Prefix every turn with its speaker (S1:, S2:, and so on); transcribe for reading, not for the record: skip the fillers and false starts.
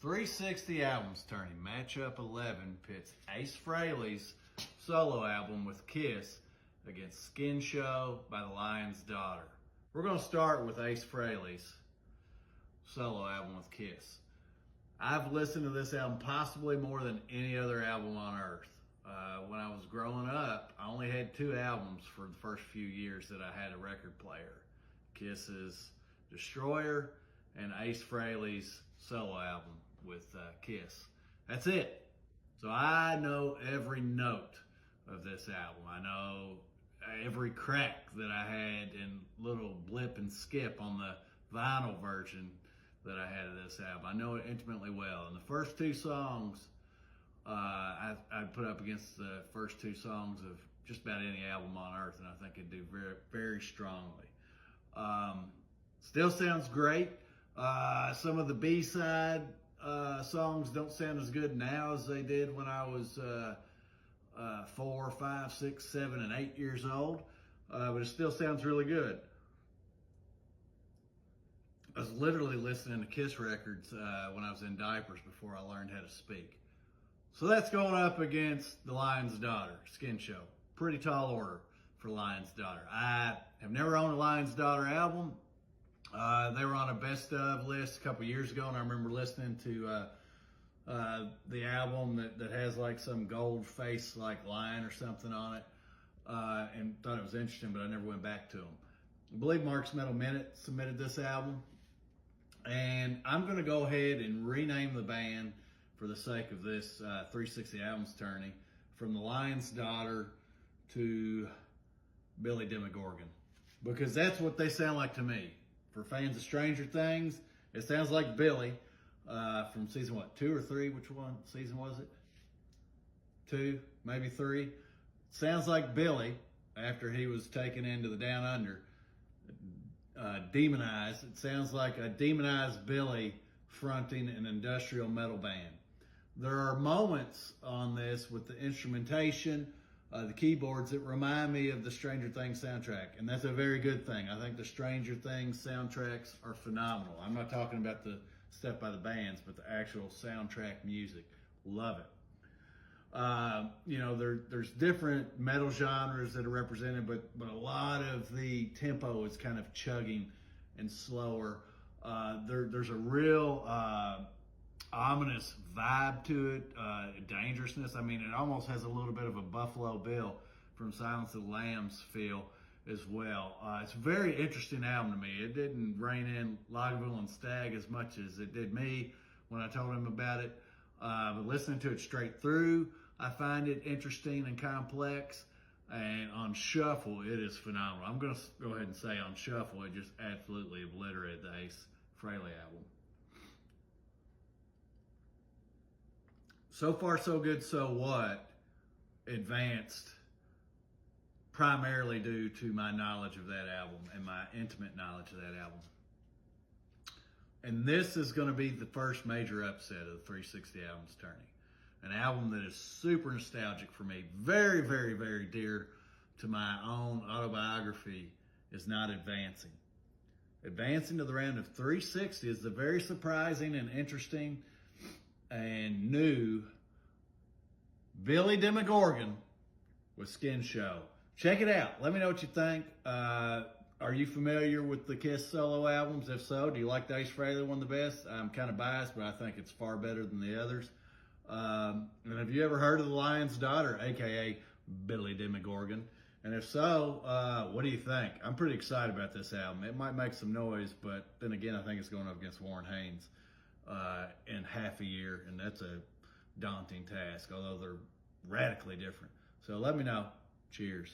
S1: 360 Albums Tourney, matchup 11 pits Ace Frehley's solo album with Kiss against Skin Show by the Lion's Daughter. We're going to start with Ace Frehley's solo album with Kiss. I've listened to this album possibly more than any other album on earth. When I was growing up, I only had two albums for the first few years that I had a record player. Kiss's Destroyer and Ace Frehley's solo album with Kiss. That's it. So I know every note of this album. I know every crack that I had and little blip and skip on the vinyl version that I had of this album. I know it intimately well. And the first two songs I'd put up against the first two songs of just about any album on earth, and I think it'd do very, very strongly. Still sounds great. Some of the B-side songs don't sound as good now as they did when I was 4, 5, 6, 7, and 8 years old, but it still sounds really good. I was literally listening to Kiss records when I was in diapers before I learned how to speak. So that's going up against the Lion's Daughter, Skin Show. Pretty tall order for Lion's Daughter. I have never owned a Lion's Daughter album. They were on a best of list a couple years ago, and I remember listening to the album that has like some gold face like lion or something on it, and thought it was interesting, but I never went back to them. I believe Mark's Metal Minute submitted this album, and I'm going to go ahead and rename the band for the sake of this 360 Albums Tourney from the Lion's Daughter to Billy Demogorgon, because that's what they sound like to me. For fans of Stranger Things, it sounds like Billy from season, 2 or 3? Which one season was it? 2, maybe 3. Sounds like Billy after he was taken into the Down Under, demonized. It sounds like a demonized Billy fronting an industrial metal band. There are moments on this with the instrumentation, the keyboards that remind me of the Stranger Things soundtrack, and that's a very good thing. I think the Stranger Things soundtracks are phenomenal. I'm not talking about the stuff by the bands, but the actual soundtrack music. Love it. There's different metal genres that are represented, but a lot of the tempo is kind of chugging and slower. There's a real ominous vibe to it, dangerousness. I mean, it almost has a little bit of a Buffalo Bill from Silence of the Lambs feel as well. It's a very interesting album to me. It didn't rein in Lagavulin and Stag as much as it did me when I told him about it. But listening to it straight through, I find it interesting and complex. And on shuffle, it is phenomenal. I'm going to go ahead and say on shuffle, it just absolutely obliterated the Ace Frehley album. So Far So Good So What advanced primarily due to my knowledge of that album and my intimate knowledge of that album. And this is going to be the first major upset of the 360 Albums Tourney. An album that is super nostalgic for me, very, very, very dear to my own autobiography, is not advancing. Advancing to the round of 360 is the very surprising and interesting and new Billy Demogorgon with Skin Show. Check it out. Let me know what you think. Are you familiar with the Kiss solo albums? If so, do you like the Ace Frehley one the best? I'm kind of biased, but I think it's far better than the others. And have you ever heard of the Lion's Daughter, aka Billy Demogorgon? And if so, what do you think? I'm pretty excited about this album. It might make some noise, but then again, I think it's going up against Warren Haynes in half a year, and that's a daunting task, although they're radically different. So let me know. Cheers.